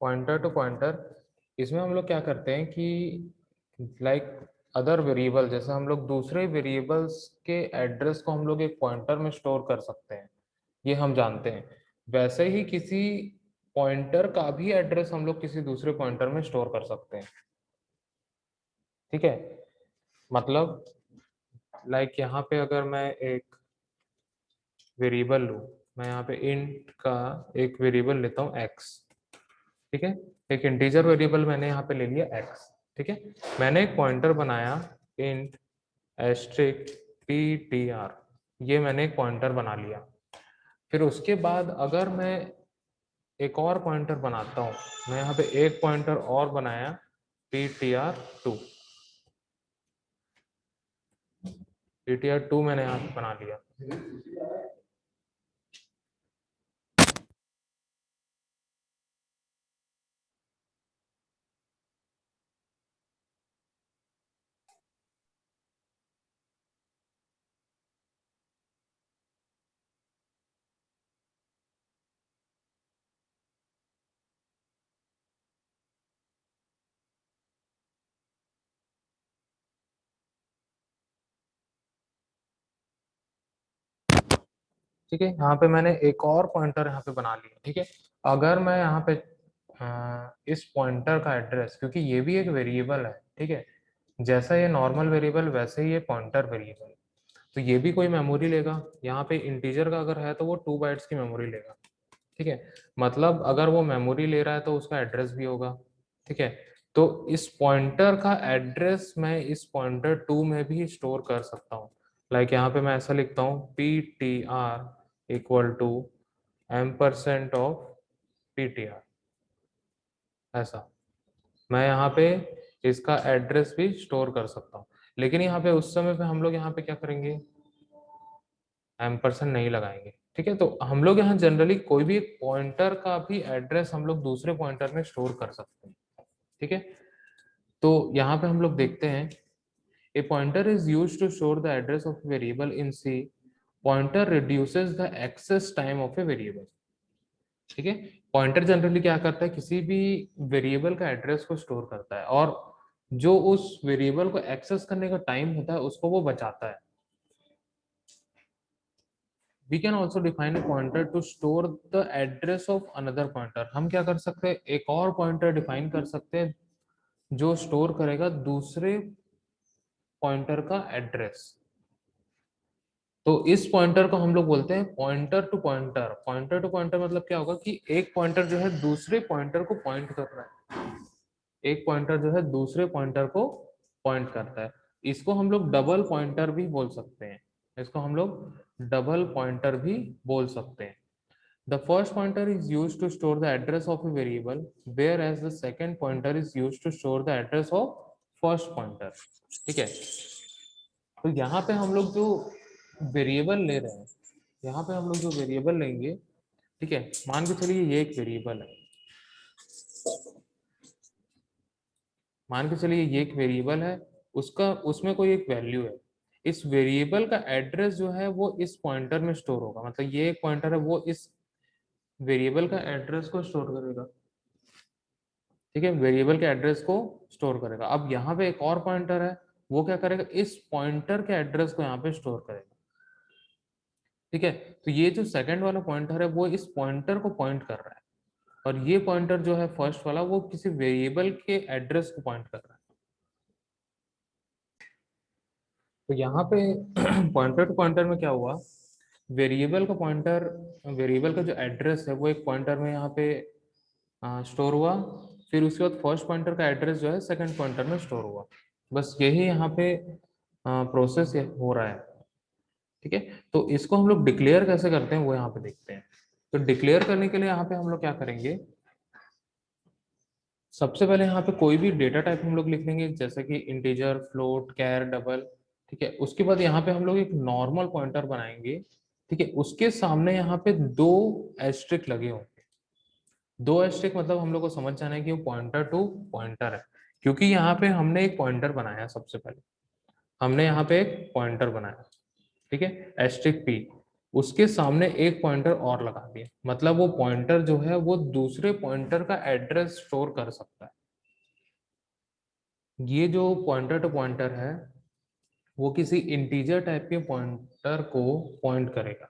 Pointer to pointer, इसमें हम लोग क्या करते हैं कि लाइक अदर वेरिएबल, जैसे हम लोग दूसरे वेरिएबल्स के एड्रेस को हम लोग एक पॉइंटर में स्टोर कर सकते हैं, ये हम जानते हैं। वैसे ही किसी पॉइंटर का भी एड्रेस हम लोग किसी दूसरे पॉइंटर में स्टोर कर सकते हैं। ठीक है, मतलब लाइक यहाँ पे अगर मैं एक वेरिएबल लूँ, मैं यहाँ पे इंट का एक वेरिएबल लेता हूँ x। ठीक है, एक इंटीजर वेरिएबल मैंने यहाँ पे ले लिया x। ठीक है, मैंने एक पॉइंटर बनाया इंट एस्ट्रिक ptr, ये मैंने एक पॉइंटर बना लिया। फिर उसके बाद अगर मैं एक और पॉइंटर बनाता हूँ, मैं यहाँ पे एक पॉइंटर और बनाया ptr2, ptr2 मैंने यहाँ पे बना लिया। ठीक है, यहाँ पे मैंने एक और पॉइंटर यहाँ पे बना लिया। ठीक है, अगर मैं यहाँ पे इस पॉइंटर का एड्रेस, क्योंकि ये भी एक वेरिएबल है, ठीक है, जैसा ये नॉर्मल वेरिएबल वैसे ही ये पॉइंटर वेरिएबल, तो ये भी कोई मेमोरी लेगा। यहाँ पे इंटीजर का अगर है तो वो 2 बाइट्स की मेमोरी लेगा। ठीक है, मतलब अगर वो मेमोरी ले रहा है तो उसका एड्रेस भी होगा। ठीक है, तो इस पॉइंटर का एड्रेस मैं इस पॉइंटर 2 में भी स्टोर कर सकता हूँ। लाइक यहाँ पे मैं ऐसा लिखता हूँ ptr equal to ampersand of ptr, ऐसा मैं यहाँ पे इसका एड्रेस भी स्टोर कर सकता हूँ। लेकिन यहाँ पे उस समय पे हम लोग यहाँ पे क्या करेंगे, एम्परसेंट नहीं लगाएंगे। ठीक है, तो हम लोग यहाँ जनरली कोई भी एक पॉइंटर का भी एड्रेस हम लोग दूसरे पॉइंटर में स्टोर कर सकते हैं। ठीक है, तो यहाँ पे हम लोग देखते हैं, a pointer is used to store the address of variable in C, pointer reduces the access time of a variable. ठीक है, पॉइंटर जनरली क्या करता है, किसी भी वेरिएबल का एड्रेस को स्टोर करता है और जो उस वेरिएबल को एक्सेस करने का टाइम होता है उसको वो बचाता है। We can also define a pointer to store the address of another pointer। हम क्या कर सकते हैं, एक और पॉइंटर डिफाइन कर सकते हैं जो स्टोर करेगा दूसरे पॉइंटर का एड्रेस। तो इस पॉइंटर को हम लोग बोलते हैं pointer to pointer. Pointer to pointer मतलब क्या होगा कि एक पॉइंटर जो है दूसरे पॉइंटर को पॉइंट कर रहा है, एक पॉइंटर जो है दूसरे पॉइंटर को पॉइंट करता है। इसको हम लोग डबल पॉइंटर भी बोल सकते हैं, इसको हम लोग डबल पॉइंटर भी बोल सकते हैं। The first pointer is used to store the address of a variable, whereas the second pointer is used to store the address of first pointer। ठीक है, तो यहाँ पे हम लोग जो वेरिएबल ले रहे हैं, यहाँ पे हम लोग जो वेरिएबल लेंगे, ठीक है, मान के चलिए ये एक वेरिएबल है, मान के चलिए ये एक वेरिएबल है, उसका उसमें कोई एक वैल्यू है। इस वेरिएबल का एड्रेस जो है वो इस पॉइंटर में स्टोर होगा, मतलब ये एक पॉइंटर है वो इस वेरिएबल का एड्रेस को स्टोर करेगा। ठीक है, वेरिएबल के एड्रेस को स्टोर करेगा। अब यहाँ पे एक और पॉइंटर है, वो क्या करेगा, इस पॉइंटर के एड्रेस को यहाँ पे स्टोर करेगा। ठीक है, तो ये जो सेकंड वाला पॉइंटर है वो इस पॉइंटर को पॉइंट कर रहा है, और ये पॉइंटर जो है फर्स्ट वाला वो किसी वेरिएबल के एड्रेस को पॉइंट कर रहा है। तो यहाँ पे पॉइंटर टू पॉइंटर में क्या हुआ, वेरिएबल का पॉइंटर, वेरिएबल का जो एड्रेस है वो एक पॉइंटर में यहाँ पे स्टोर हुआ, फिर उसके बाद फर्स्ट पॉइंटर का एड्रेस जो है सेकंड पॉइंटर में स्टोर हुआ। बस यही यहाँ पे प्रोसेस हो रहा है। ठीक है, तो इसको हम लोग डिक्लेयर कैसे करते हैं वो यहाँ पे देखते हैं। तो डिक्लेयर करने के लिए यहाँ पे हम लोग क्या करेंगे, सबसे पहले यहाँ पे कोई भी डेटा टाइप हम लोग लिख लेंगे, जैसे कि इंटीजर, फ्लोट, कैर, डबल। ठीक है, उसके बाद यहाँ पे हम लोग एक नॉर्मल पॉइंटर बनाएंगे। ठीक है, उसके सामने यहाँ पे 2 एस्ट्रिक लगे होंगे। 2 एस्ट्रिक मतलब हम लोग को समझ जाना है कि वो पॉइंटर टू पॉइंटर है, क्योंकि यहाँ पे हमने एक पॉइंटर बनाया, सबसे पहले हमने यहाँ पे एक पॉइंटर बनाया। ठीक है, एस्ट्रिक पी। उसके सामने एक पॉइंटर और लगा दिया, मतलब वो पॉइंटर जो है वो दूसरे पॉइंटर का एड्रेस स्टोर कर सकता है। ये जो पॉइंटर टू पॉइंटर है वो किसी इंटीजर टाइप के पॉइंटर को पॉइंट करेगा।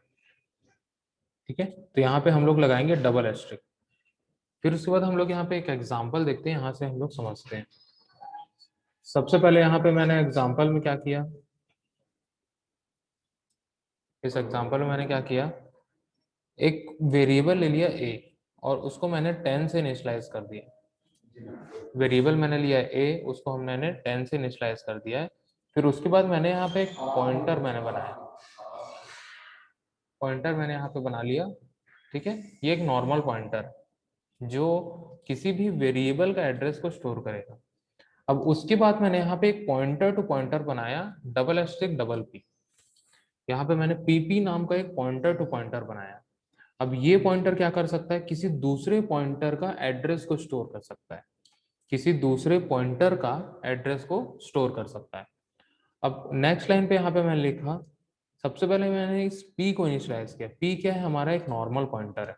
ठीक है, तो यहाँ पे हम लोग लगाएंगे डबल एस्ट्रिक। फिर उसके बाद हम लोग यहाँ पे एक एग्जांपल देखते हैं, यहाँ से हम लोग समझते हैं। सबसे पहले यहाँ पे मैंने एग्जांपल में क्या किया, इस एग्जांपल में मैंने क्या किया, एक वेरिएबल ले लिया a और उसको मैंने 10 से इनिशियलाइज कर दिया। वेरिएबल मैंने लिया a, उसको हमने 10 से इनिशियलाइज कर दिया है। फिर उसके बाद मैंने यहाँ पे एक पॉइंटर मैंने बनाया, पॉइंटर मैंने यहाँ पे बना लिया। ठीक है, ये एक नॉर्मल पॉइंटर जो किसी भी वेरिएबल का एड्रेस को स्टोर करेगा। अब उसके बाद मैंने यहाँ पे एक पॉइंटर टू पॉइंटर बनाया, डबल एस्ट्रिक डबल पी। यहाँ पे मैंने पीपी नाम का एक पॉइंटर टू पॉइंटर बनाया। अब ये पॉइंटर क्या कर सकता है, किसी दूसरे पॉइंटर का एड्रेस को स्टोर कर सकता है, किसी दूसरे पॉइंटर का एड्रेस को स्टोर कर सकता है। अब नेक्स्ट लाइन पे यहाँ पे मैंने लिखा, सबसे पहले मैंने इस p को इनिशियलाइज किया। p क्या है, हमारा एक नॉर्मल पॉइंटर है।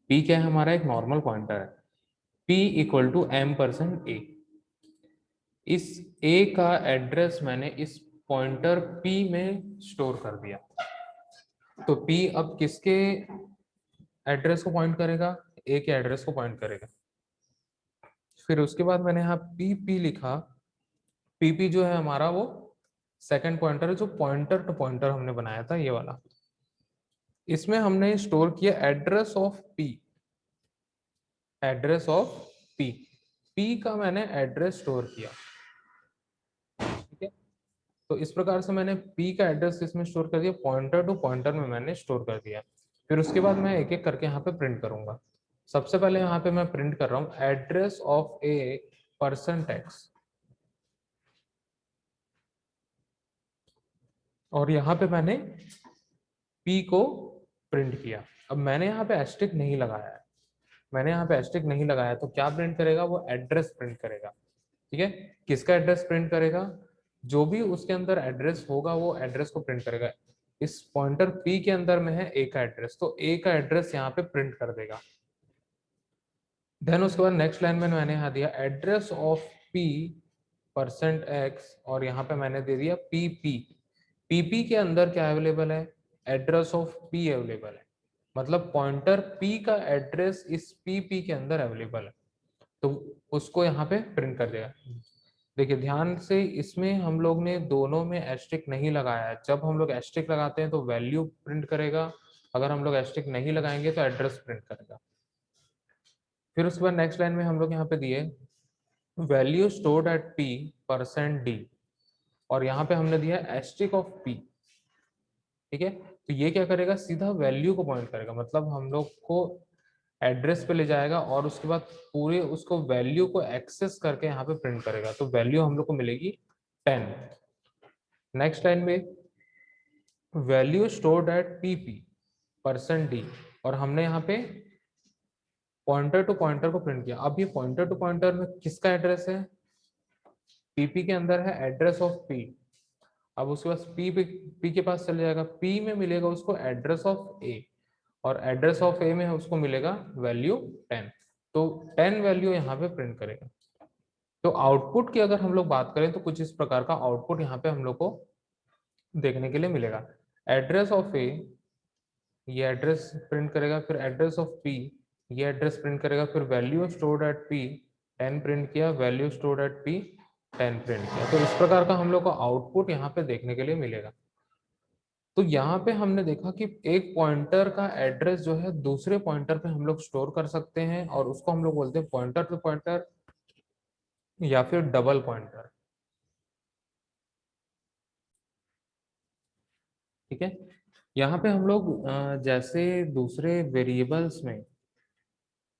p क्या है, हमारा एक नॉर्मल पॉइंटर है। p equal to m%a। इस a का एड्रेस मैंने इस पॉइंटर p में स्टोर कर दिया। तो p अब किसके एड्रेस को पॉइंट करेगा, a के एड्रेस को पॉइंट करेगा। फिर उसके बाद मैंने यहाँ pp लिखा। pp जो है हमारा वो सेकंड पॉइंटर है, जो पॉइंटर टू पॉइंटर हमने बनाया था, ये वाला। इसमें हमने स्टोर किया address of p, address of p। p का मैंने एड्रेस स्टोर किया। ठीक है, तो इस प्रकार से मैंने p का एड्रेस इसमें स्टोर कर दिया, पॉइंटर टू पॉइंटर में मैंने स्टोर कर दिया। फिर उसके बाद मैं एक एक करके यहाँ पे प्रिंट करूंगा। सबसे पहले यहाँ पे मैं प्रिंट कर रहा हूँ एड्रेस ऑफ ए %x, और यहाँ पे मैंने p को प्रिंट किया। अब मैंने यहाँ पे एस्ट्रिक नहीं लगाया है, मैंने यहाँ पे एस्ट्रिक नहीं लगाया, तो क्या प्रिंट करेगा, वो एड्रेस प्रिंट करेगा। ठीक है, किसका एड्रेस प्रिंट करेगा, जो भी उसके अंदर एड्रेस होगा वो एड्रेस को प्रिंट करेगा। इस पॉइंटर p के अंदर में है a का एड्रेस, तो a का एड्रेस यहाँ पे प्रिंट कर देगा। देन उसके बाद नेक्स्ट लाइन में मैंने यहाँ दिया एड्रेस ऑफ p %x, और यहाँ पे मैंने दे दिया pp। pp के अंदर क्या अवेलेबल है, एड्रेस ऑफ p अवेलेबल है, मतलब पॉइंटर p का एड्रेस इस pp के अंदर अवेलेबल है, तो उसको यहाँ पे प्रिंट कर देगा। देखिए ध्यान से, इसमें हम लोग ने दोनों में एस्ट्रिक नहीं लगाया है। जब हम लोग एस्ट्रिक लगाते हैं तो वैल्यू प्रिंट करेगा, अगर हम लोग एस्ट्रिक नहीं लगाएंगे तो एड्रेस प्रिंट करेगा। फिर उसके बाद नेक्स्ट लाइन में हम लोग यहाँ पे दिए वैल्यू स्टोर्ड एट p%d, और यहाँ पे हमने दिया एस्ट्रिक ऑफ p। ठीक है, तो ये क्या करेगा, सीधा वैल्यू को पॉइंट करेगा, मतलब हम लोग को एड्रेस पे ले जाएगा और उसके बाद पूरे उसको वैल्यू को एक्सेस करके यहाँ पे प्रिंट करेगा, तो वैल्यू हम लोग को मिलेगी 10। नेक्स्ट लाइन में वैल्यू स्टोर्ड एट pp%d, और हमने यहाँ पे पॉइंटर टू पॉइंटर को प्रिंट किया। अब ये पॉइंटर टू पॉइंटर में किसका एड्रेस है, pp के अंदर है एड्रेस ऑफ p। अब उसके पास p के पास चले जाएगा, p में मिलेगा उसको एड्रेस ऑफ a, और एड्रेस ऑफ a में उसको मिलेगा वैल्यू 10, तो 10 वैल्यू यहाँ पे प्रिंट करेगा। तो आउटपुट की अगर हम लोग बात करें तो कुछ इस प्रकार का आउटपुट यहाँ पे हम लोग को देखने के लिए मिलेगा। एड्रेस ऑफ ए, ये एड्रेस प्रिंट करेगा, फिर एड्रेस ऑफ पी, ये एड्रेस प्रिंट करेगा, फिर value stored at P 10 print किया, value stored at P 10 print किया। तो इस प्रकार का हम लोग को आउटपुट यहाँ पे देखने के लिए मिलेगा। तो यहाँ पे हमने देखा कि एक पॉइंटर का एड्रेस जो है दूसरे पॉइंटर पे हम लोग स्टोर कर सकते हैं, और उसको हम लोग बोलते हैं पॉइंटर टू पॉइंटर या फिर डबल पॉइंटर। ठीक है, यहाँ पे हम लोग जैसे दूसरे वेरिएबल्स में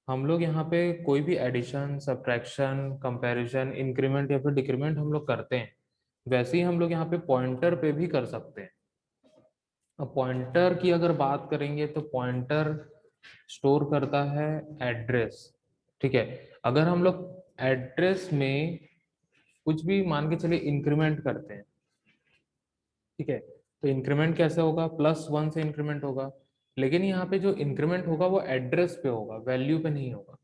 हम लोग यहाँ पे कोई भी एडिशन, सब्ट्रैक्शन, कंपैरिजन, इंक्रीमेंट या फिर डिक्रीमेंट हम लोग करते हैं, वैसे ही हम लोग यहाँ पे पॉइंटर पे भी कर सकते हैं। अब पॉइंटर की अगर बात करेंगे तो पॉइंटर स्टोर करता है एड्रेस। ठीक है, अगर हम लोग एड्रेस में कुछ भी मान के चलिए इंक्रीमेंट करते हैं, ठीक है, तो इंक्रीमेंट कैसे होगा, +1 से इंक्रीमेंट होगा, लेकिन यहाँ पे जो इंक्रीमेंट होगा वो एड्रेस पे होगा, वैल्यू पे नहीं होगा।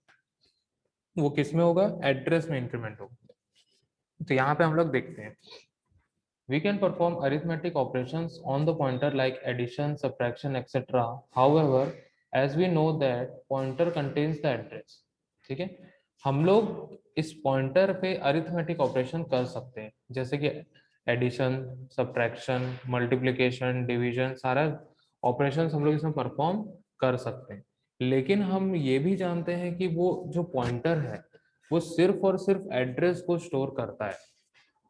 वो किस में होगा, एड्रेस में इंक्रीमेंट होगा। तो यहाँ पे हम लोग देखते हैं, we can perform arithmetic operations on the pointer like addition, subtraction, etc. However, as we know that pointer contains the address, ठीक है, हम लोग इस पॉइंटर पे अरिथमेटिक ऑपरेशन कर सकते हैं, जैसे कि एडिशन, सब्ट्रैक्शन, मल्टीप्लिकेशन, डिवीजन, सारा ऑपरेशन हम लोग इसमें परफॉर्म कर सकते हैं। लेकिन हम ये भी जानते हैं कि वो जो पॉइंटर है वो सिर्फ और सिर्फ एड्रेस को स्टोर करता है।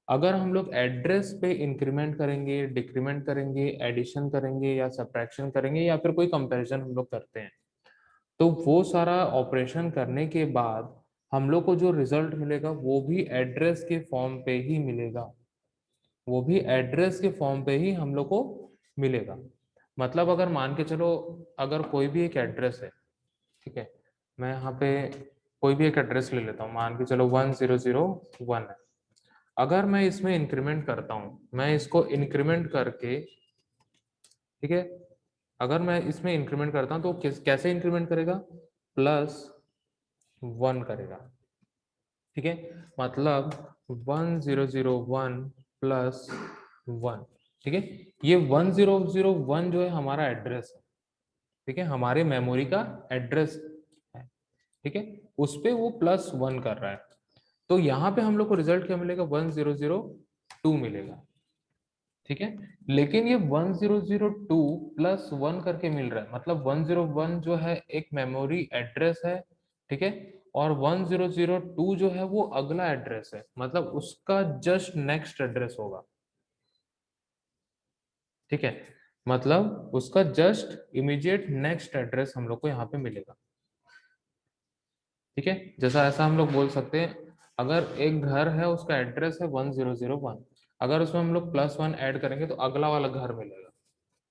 अगर हम लोग एड्रेस पे इंक्रीमेंट करेंगे, डिक्रीमेंट करेंगे, एडिशन करेंगे या सब्ट्रैक्शन करेंगे या फिर कोई कंपैरिजन हम लोग करते हैं, तो वो सारा ऑपरेशन करने के बाद हम लोग को जो रिजल्ट मिलेगा वो भी एड्रेस के फॉर्म पे ही मिलेगा, वो भी एड्रेस के फॉर्म पे ही हम लोग को मिलेगा। मतलब अगर मान के चलो, अगर कोई भी एक एड्रेस है, ठीक है, मैं यहाँ पे कोई भी एक एड्रेस ले लेता हूँ, मान के चलो 1001 है। अगर मैं इसमें इंक्रीमेंट करता हूँ, मैं इसको इंक्रीमेंट करके, ठीक है, अगर मैं इसमें इंक्रीमेंट करता हूँ तो कैसे इंक्रीमेंट करेगा, +1 करेगा, ठीक है, मतलब 1001 +1, ठीक है, ये 1001 जो है हमारा एड्रेस है, ठीक है, हमारे मेमोरी का एड्रेस है, ठीक है, उस पे वो +1 कर रहा है। तो यहाँ पे हम लोग को रिजल्ट क्या मिलेगा, 1002 मिलेगा, ठीक है। लेकिन ये 1002 +1 करके मिल रहा है, मतलब 101 जो है एक मेमोरी एड्रेस है, ठीक है, और 1002 जो है वो अगला एड्रेस है, मतलब उसका जस्ट नेक्स्ट एड्रेस होगा, ठीक है, मतलब उसका जस्ट इमीडिएट नेक्स्ट एड्रेस हम लोग को यहाँ पे मिलेगा, ठीक है। जैसा ऐसा हम लोग बोल सकते हैं, अगर एक घर है उसका एड्रेस है 1001, अगर उसमें हम लोग +1 ऐड करेंगे तो अगला वाला घर मिलेगा,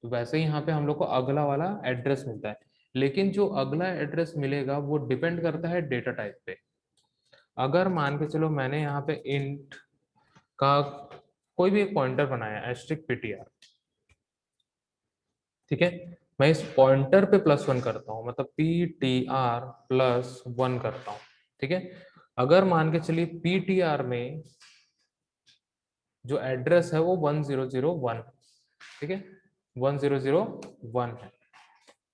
तो वैसे ही यहाँ पे हम लोग को अगला वाला एड्रेस मिलता है। लेकिन जो अगला एड्रेस मिलेगा वो डिपेंड करता है डेटा टाइप पे। अगर मान के चलो मैंने यहाँ पे इंट का कोई भी एक पॉइंटर बनाया एस्ट्रिक ptr, ठीक है, मैं इस पॉइंटर पे +1 करता हूँ, मतलब ptr+1 करता हूँ, ठीक है। अगर मान के चलिए ptr में जो एड्रेस है वो 1001, ठीक है, 1001 है,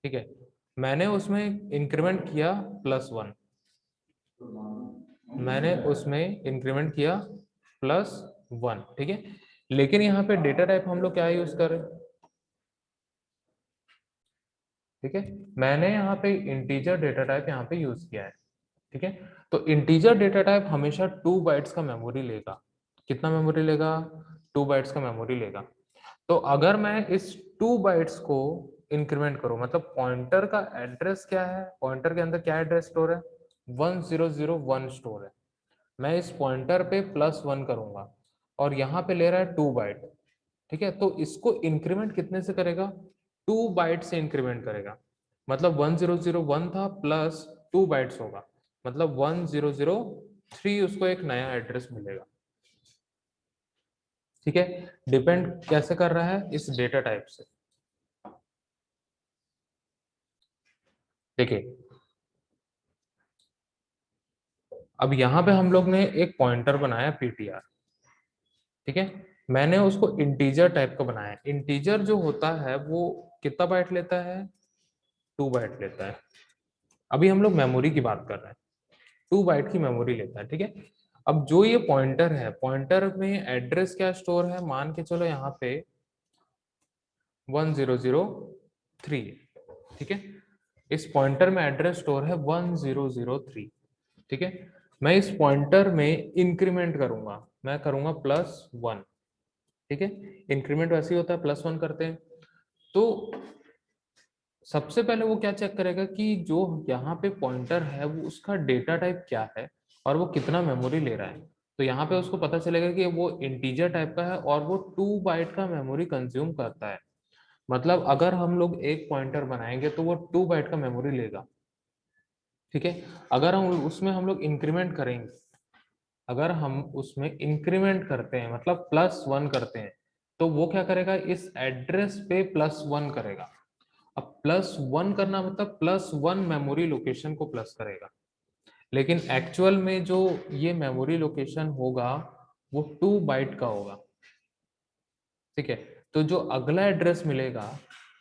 ठीक है, मैंने उसमें इंक्रीमेंट किया +1, मैंने उसमें इंक्रीमेंट किया +1, ठीक है, लेकिन यहाँ पे डेटा टाइप हम लोग क्या यूज कर रहे हैं, ठीक है, मैंने यहाँ पे इंटीजर डेटा टाइप यहाँ पे यूज किया है, ठीक है। तो इंटीजर डेटा टाइप हमेशा 2 बाइट्स का मेमोरी लेगा। कितना मेमोरी लेगा, 2 बाइट्स का मेमोरी लेगा। तो अगर मैं इस 2 बाइट्स को इंक्रीमेंट करूं, मतलब पॉइंटर का एड्रेस क्या है, पॉइंटर के अंदर क्या एड्रेस स्टोर है, 1001 स्टोर है, मैं इस पॉइंटर पे +1 करूंगा और यहाँ पे ले रहा है 2 बाइट, ठीक है, तो इसको इंक्रीमेंट कितने से करेगा, 2 बाइट से इंक्रीमेंट करेगा, मतलब 1001 था प्लस 2 बाइट्स होगा, मतलब 1003 उसको एक नया एड्रेस मिलेगा, ठीक है। डिपेंड कैसे कर रहा है, इस डेटा टाइप से। देखिए अब यहाँ पे हम लोग ने एक पॉइंटर बनाया ptr, ठीक है, मैंने उसको इंटीजर टाइप का बनाया। इंटीजर जो होता है वो कितना बाइट लेता है, 2 बाइट लेता है। अभी हम लोग मेमोरी की बात कर रहे हैं, 2 बाइट की मेमोरी लेता है, ठीक है। अब जो ये पॉइंटर है, पॉइंटर में एड्रेस क्या स्टोर है, मान के चलो यहाँ पे 1003, ठीक है, इस पॉइंटर में एड्रेस स्टोर है 1003, ठीक है। मैं इस पॉइंटर में इंक्रीमेंट करूंगा, मैं करूंगा +1, ठीक है, इंक्रीमेंट वैसे ही होता है, +1 करते हैं। तो सबसे पहले वो क्या चेक करेगा कि जो यहाँ पे पॉइंटर है वो उसका डेटा टाइप क्या है और वो कितना मेमोरी ले रहा है। तो यहाँ पे उसको पता चलेगा कि वो इंटीजर टाइप का है और वो 2 बाइट का मेमोरी कंज्यूम करता है। मतलब अगर हम लोग एक पॉइंटर बनाएंगे तो वो 2 बाइट का मेमोरी लेगा, ठीक है। अगर हम लोग इंक्रीमेंट करेंगे, अगर हम उसमें इंक्रीमेंट करते हैं मतलब +1 करते हैं, तो वो क्या करेगा, इस एड्रेस पे +1 करेगा। अब +1 करना मतलब +1 मेमोरी लोकेशन को प्लस करेगा, लेकिन एक्चुअल में जो ये मेमोरी लोकेशन होगा वो 2 बाइट का होगा। ठीक है, तो जो अगला एड्रेस मिलेगा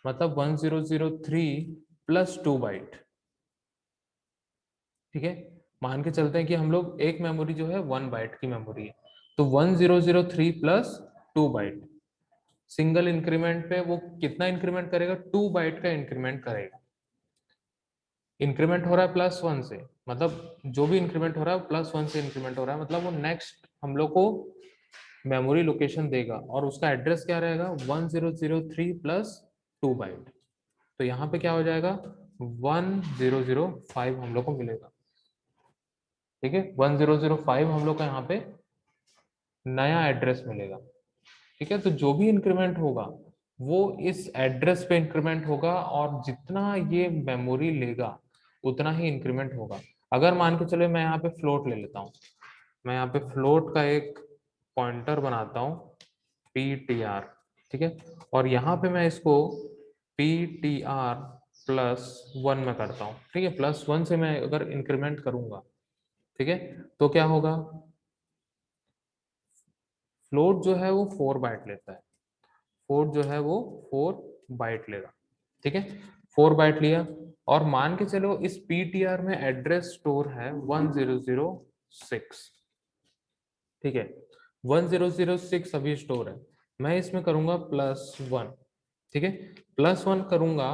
मतलब 1003 + 2 बाइट। ठीक है, मान के चलते हैं कि हम लोग एक मेमोरी जो है 1 बाइट की मेमोरी है, तो 1003 + 2 बाइट, सिंगल इंक्रीमेंट पे वो कितना इंक्रीमेंट करेगा, 2 बाइट का इंक्रीमेंट करेगा। इंक्रीमेंट हो रहा है +1 से, मतलब जो भी इंक्रीमेंट हो रहा है +1 से इंक्रीमेंट हो रहा है, मतलब वो नेक्स्ट हम लोग को मेमोरी लोकेशन देगा और उसका एड्रेस क्या रहेगा, 1003 + 2 बाइट। तो यहाँ पे क्या हो जाएगा, 1005 हम लोग को मिलेगा। ठीक है, 1005 हम लोग का यहाँ पे नया एड्रेस मिलेगा। ठीक है, तो जो भी इंक्रीमेंट होगा वो इस एड्रेस पे इंक्रीमेंट होगा और जितना ये मेमोरी लेगा उतना ही इंक्रीमेंट होगा। अगर मान के चले मैं यहाँ पे फ्लोट ले लेता हूँ, मैं यहाँ पे फ्लोट का एक पॉइंटर बनाता हूँ PTR। ठीक है, और यहाँ पे मैं इसको PTR +1 में करता हूँ। ठीक है, +1 से मैं अगर इंक्रीमेंट करूंगा, ठीक है, तो क्या होगा, फ्लोट जो है वो 4 बाइट लेता है, फ्लोट जो है वो 4 बाइट लेगा। ठीक है, 4 बाइट लिया और मान के चलो इस PTR में एड्रेस स्टोर है 1006। ठीक है, 1006 अभी स्टोर है, मैं इसमें करूंगा +1। ठीक है, +1 करूंगा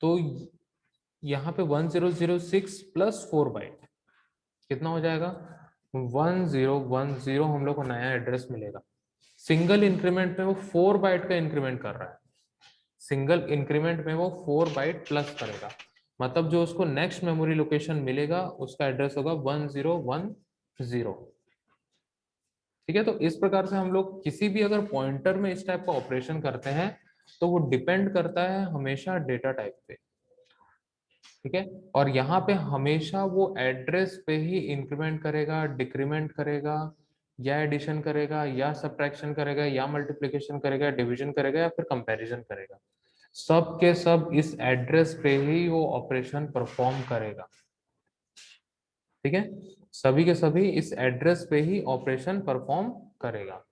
तो यहाँ पे 1006 + 4 बाइट कितना हो जाएगा, 1010 हम लोग को नया एड्रेस मिलेगा। सिंगल इंक्रीमेंट में वो 4 बाइट का इंक्रीमेंट कर रहा है, सिंगल इंक्रीमेंट में वो 4 बाइट प्लस करेगा, मतलब जो उसको नेक्स्ट मेमोरी लोकेशन मिलेगा उसका एड्रेस होगा 1010। ठीक है, तो इस प्रकार से हम लोग किसी भी अगर पॉइंटर में इस टाइप का ऑपरेशन करते हैं तो वो डिपेंड करता है हमेशा डेटा टाइप पे। ठीक है, और यहाँ पे हमेशा वो एड्रेस पे ही इंक्रीमेंट करेगा, डिक्रीमेंट करेगा, या एडिशन करेगा, या सब्ट्रैक्शन करेगा, या मल्टीप्लिकेशन करेगा, डिवीजन करेगा, या फिर कंपैरिजन करेगा। सब के सब इस एड्रेस पे ही वो ऑपरेशन परफॉर्म करेगा। ठीक है, सभी के सभी इस एड्रेस पे ही ऑपरेशन परफॉर्म करेगा।